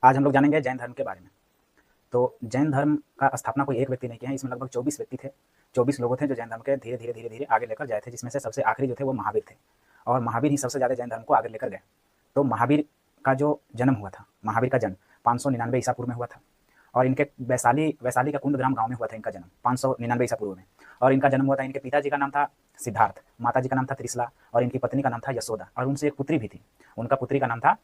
आज हम लोग जानेंगे जैन धर्म के बारे में। तो जैन धर्म का स्थापना कोई एक व्यक्ति ने किया है, इसमें लगभग 24 व्यक्ति थे, 24 लोग थे जो जैन धर्म के धीरे-धीरे आगे लेकर जाए थे, जिसमें से सबसे आखिरी जो थे वो महावीर थे और महावीर ही सबसे ज़्यादा जैन धर्म को आगे लेकर गए। तो महावीर का जो जन्म हुआ था, महावीर का जन्म 599 ईसा पूर्व में हुआ था और इनके वैशाली वैशाली का कुंदग्राम गाँव में हुआ था इनका जन्म 599 ईसा पूर्व में। और इनका जन्म हुआ था, इनके पिताजी का नाम था सिद्धार्थ, माताजी का नाम था त्रिशला और इनकी पत्नी का नाम था यशोदा और उनसे एक पुत्री भी थी। उनका पुत्री का नाम था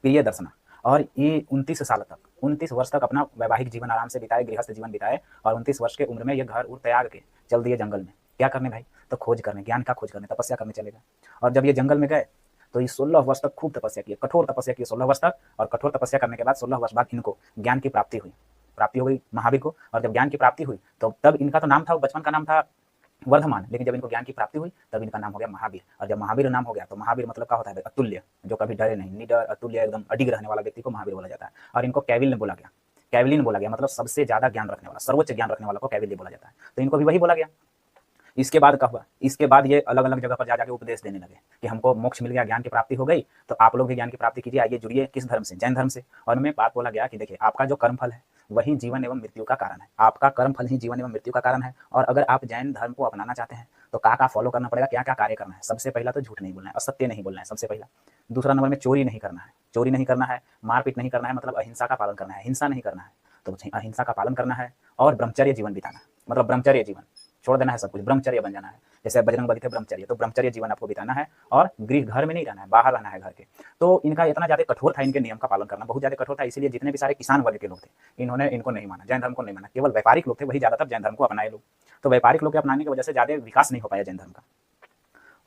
प्रियदर्शना। और ये 29 साल तक 29 वर्ष तक अपना वैवाहिक जीवन आराम से बिताए, गृहस्थ जीवन बिताए और 29 वर्ष के उम्र में ये घर उर त्याग के चल दिए जंगल में। क्या करने भाई? तो खोज करने, ज्ञान का खोज करने, तपस्या करने चले गए। और जब ये जंगल में गए तो ये 16 वर्ष तक खूब तपस्या की, कठोर तपस्या की 16 वर्ष तक। और कठोर तपस्या करने के बाद 16 वर्ष बाद इनको ज्ञान की प्राप्ति हुई, प्राप्ति हो गई महावीर को। और जब ज्ञान की प्राप्ति हुई तो तब इनका तो नाम था, बचपन का नाम था वर्धमान, लेकिन जब इनको ज्ञान की प्राप्ति हुई तब इनका नाम हो गया महावीर। और जब महावीर नाम हो गया तो महावीर मतलब क्या होता है? अतुल्य, जो कभी डरे नहीं, निडर, अतुल्य, एकदम अडिग रहने वाला व्यक्ति को महावीर बोला जाता है। और इनको कैविल बोला गया, कैविलिन बोला गया, मतलब सबसे ज्यादा ज्ञान रखने वाला, सर्वोच्च ज्ञान रखने वाला को कैविल्य बोला जाता है। तो इनको भी वही बोला गया। इसके बाद क्या हुआ? इसके बाद ये अलग अलग जगह पर जा जाके उपदेश देने लगे कि हमको मोक्ष मिल गया, ज्ञान की प्राप्ति हो गई, तो आप लोग भी ज्ञान की प्राप्ति कीजिए, आइए जुड़िए किस धर्म से? जैन धर्म से। और उनमें बात बोला गया कि देखिए, आपका जो कर्म फल है वही जीवन एवं मृत्यु का कारण है, आपका कर्म फल ही जीवन एवं मृत्यु का कारण है। और अगर आप जैन धर्म को अपनाना चाहते हैं तो क्या फॉलो करना पड़ेगा, क्या क्या कार्य करना है? सबसे पहला तो झूठ नहीं बोलना है, असत्य नहीं बोलना है सबसे पहला। दूसरा नंबर में चोरी नहीं करना है, चोरी नहीं करना है, मारपीट नहीं करना है, मतलब अहिंसा का पालन करना है, हिंसा नहीं करना है, तो अहिंसा का पालन करना है। और ब्रह्मचर्य जीवन बिताना, मतलब ब्रह्मचर्य जीवन छोड़ देना है, सब कुछ ब्रह्मचर्य बन जाना है। जैसे बजरंगबली थे ब्रह्मचर्य, तो ब्रह्मचर्य जीवन आपको बिताना है। और गृह घर में नहीं रहना है, बाहर रहना है घर के। तो इनका इतना ज्यादा कठोर था, इनके नियम का पालन करना बहुत ज्यादा कठोर था, इसीलिए जितने भी सारे किसान वर्ग के लोग थे इन्होंने इनको नहीं माना, जैन धर्म को नहीं माना। केवल व्यापारिक लोग थे वही ज्यादातर जैन धर्म को अपनाए लोग। तो व्यापारिक लोग के अपनाने की वजह से ज्यादा विकास नहीं हो पाया जैन धर्म का।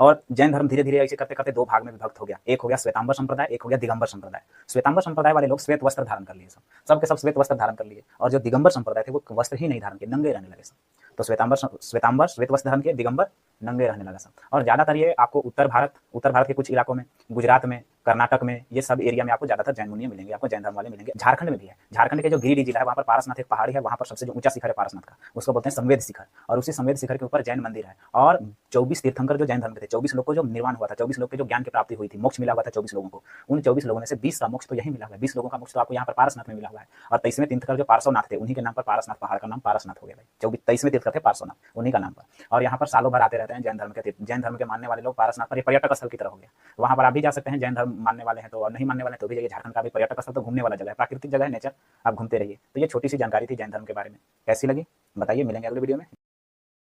और जैन धर्म धीरे धीरे ऐसे करते करते दो भाग में विभक्त हो गया। एक हो गया श्वेतांबर संप्रदाय, एक हो गया दिगंबर संप्रदाय। श्वेतांबर संप्रदाय वाले लोग श्वेत वस्त्र धारण कर लिए, सबके सब श्वेत वस्त्र धारण कर लिए। और जो दिगंबर संप्रदाय थे वो वस्त्र ही नहीं धारण किए, नंगे रहने लगे सब। तो श्वेतांबर श्वेत वस्त्र धारण किए, दिगंबर नंगे रहने लगा सब। और ज्यादातर ये आपको उत्तर भारत के कुछ इलाकों में, गुजरात में, कर्नाटक में, ये सब एरिया में आपको ज्यादातर जैन मुनि मिलेंगे, आपको जैन धर्म वाले मिलेंगे। झारखंड में भी है, झारखंड के जो गिरिडीह जिला है वहाँ पर पारसनाथ एक पहाड़ी है, वहाँ पर सबसे जो ऊंचा शिखर है पारसनाथ का, उसको बोलते हैं संवेद शिखर। और उसी संवेद शिखर के ऊपर जैन मंदिर है। और 24 तीर्थंकर जो जैन धर्म के थे, 24 लोग को जो निर्वाण हुआ था, 24 लोग के जो ज्ञान की प्राप्ति हुई थी, मोक्ष मिला हुआ था 24 लोगों को, उन 24 लोगों में से 20 का मोक्ष तो यही मिला हुआ है। 20 लोगों का मोक्ष तो आपको यहाँ पर पारसनाथ में मिला हुआ है। और 23वें तीर्थंकर जो पार्श्वनाथ थे, उन्हीं के नाम पर पारसनाथ, पहाड़ का नाम पारसनाथ हो गया भाई। 23वें तीर्थंकर थे पार्श्वनाथ, उन्हीं का नाम पर। और यहाँ पर सालों भर आते रहते हैं जैन धर्म के तीर्थ, जैन धर्म के मानने वाले लोग पारसनाथ पर पर्यटक स्थल की तरह हो गया। वहाँ पर आप भी जा सकते हैं, जैन धर्म मानने वाले हैं तो, और नहीं मानने वाले हैं तो भी जाइए। झारखंड का भी पर्यटक स्थल तो घूमने वाला जगह है, प्राकृतिक जगह है, नेचर, आप घूमते रहिए। तो ये छोटी सी जानकारी थी जैन धर्म के बारे में। कैसी लगी बताइए, मिलेंगे अगले वीडियो में।